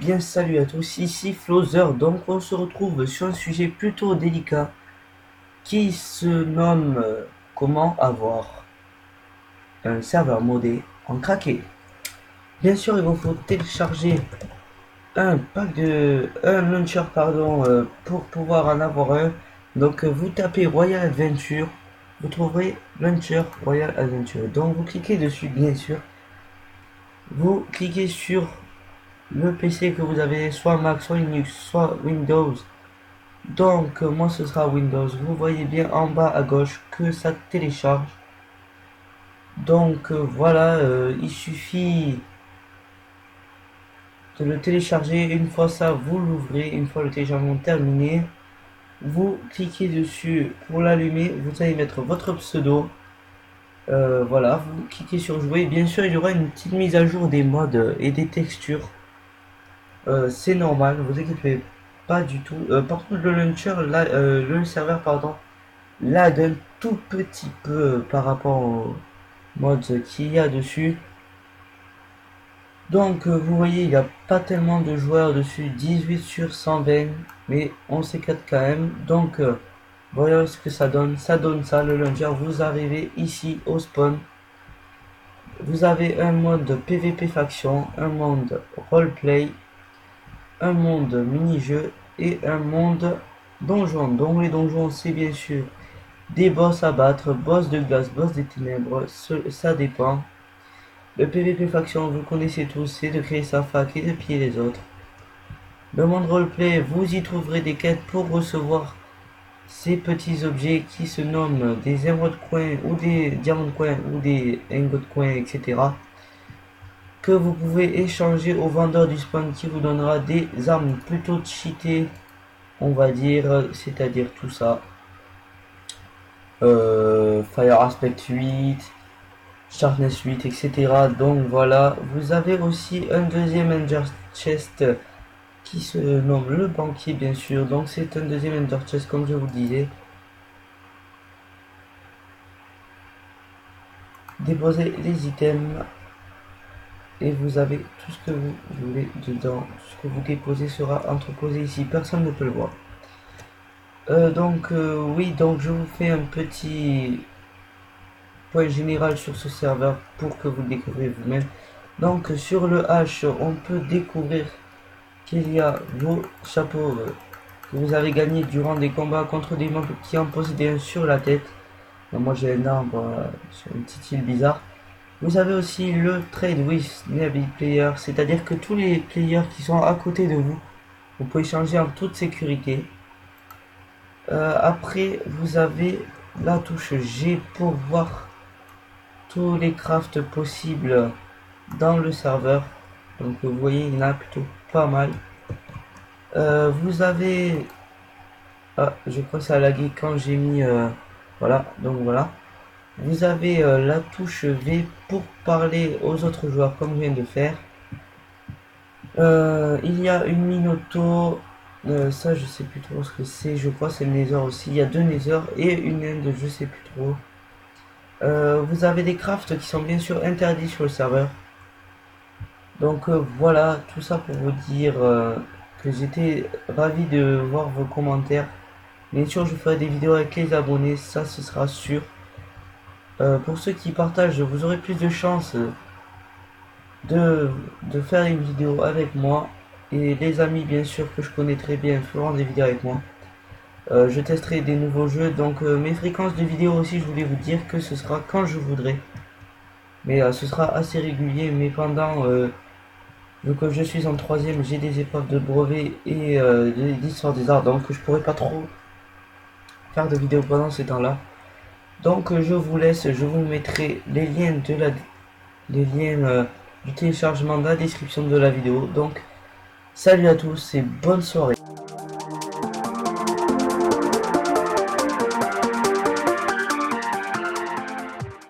bien salut à tous, ici Flowser. Donc on se retrouve sur un sujet plutôt délicat qui se nomme comment avoir un serveur modé en craqué. Bien sûr, il vous faut télécharger un launcher pour pouvoir en avoir un. Donc vous tapez Royal Adventure, vous trouverez launcher Royal Adventure. Donc vous cliquez dessus, bien sûr. Vous cliquez sur le PC que vous avez, soit Mac, soit Linux, soit Windows. Donc moi ce sera Windows. Vous voyez bien en bas à gauche que ça télécharge. Donc voilà, il suffit de le télécharger. Une fois ça, vous l'ouvrez. Une fois le téléchargement terminé, vous cliquez dessus pour l'allumer. Vous allez mettre votre pseudo. Voilà, vous cliquez sur jouer. Bien sûr, il y aura une petite mise à jour des modes et des textures. C'est normal, vous inquiétez pas du tout. Par contre, le launcher, là, le serveur, pardon, lag un tout petit peu par rapport aux mods qu'il y a dessus. Donc, vous voyez, il n'y a pas tellement de joueurs dessus, 18 sur 120, mais on s'éclate quand même. Donc, voilà ce que ça donne. Ça donne ça, le launcher. Vous arrivez ici au spawn. Vous avez un mode PVP faction, un mode roleplay, un monde mini-jeu et un monde donjon. Donc les donjons, c'est bien sûr des boss à battre, boss de glace, boss des ténèbres, ça dépend. Le PVP faction, vous connaissez tous, c'est de créer sa fac et de piller les autres. Le monde roleplay, vous y trouverez des quêtes pour recevoir ces petits objets qui se nomment des émeraudes coins ou des diamants coins ou des ingots coins, etc. que vous pouvez échanger au vendeur du spawn qui vous donnera des armes plutôt cheatées, on va dire, c'est-à-dire tout ça. Fire Aspect 8, Sharpness 8, etc. Donc voilà, vous avez aussi un deuxième Ender Chest qui se nomme le banquier, bien sûr. Donc c'est un deuxième Ender Chest, comme je vous disais. Déposez les items et vous avez tout ce que vous voulez dedans. Tout ce que vous déposez sera entreposé ici, personne ne peut le voir. Oui, donc je vous fais un petit point général sur ce serveur pour que vous le découvriez vous-même. Donc sur le H, on peut découvrir qu'il y a vos chapeaux que vous avez gagnés durant des combats contre des mobs qui en possédaient un sur la tête. Donc, moi j'ai un arbre sur une petite île bizarre. Vous avez aussi le trade with nearby player, c'est-à-dire que tous les players qui sont à côté de vous, vous pouvez changer en toute sécurité. Après, vous avez la touche G pour voir tous les crafts possibles dans le serveur. Donc vous voyez, il y en a plutôt pas mal. Vous avez... Ah, je crois que ça a lagué quand j'ai mis... Voilà, donc voilà. Vous avez la touche V pour parler aux autres joueurs comme je viens de faire. Il y a une mine auto... ça je sais plus trop ce que c'est, je crois c'est le Nether aussi, il y a deux Nether et une End, je sais plus trop. Vous avez des crafts qui sont bien sûr interdits sur le serveur. Donc voilà, tout ça pour vous dire que j'étais ravi de voir vos commentaires. Bien sûr je ferai des vidéos avec les abonnés, ça ce sera sûr. Pour ceux qui partagent, vous aurez plus de chances de faire une vidéo avec moi. Et les amis bien sûr que je connais très bien feront des vidéos avec moi. Je testerai des nouveaux jeux, donc mes fréquences de vidéos aussi, je voulais vous dire que ce sera quand je voudrais. Mais ce sera assez régulier, mais pendant, vu que je suis en troisième, j'ai des épreuves de brevet et d'histoire des arts, donc je pourrais pas trop faire de vidéos pendant ces temps-là. Donc je vous laisse, je vous mettrai les liens du téléchargement dans la description de la vidéo. Donc salut à tous et bonne soirée.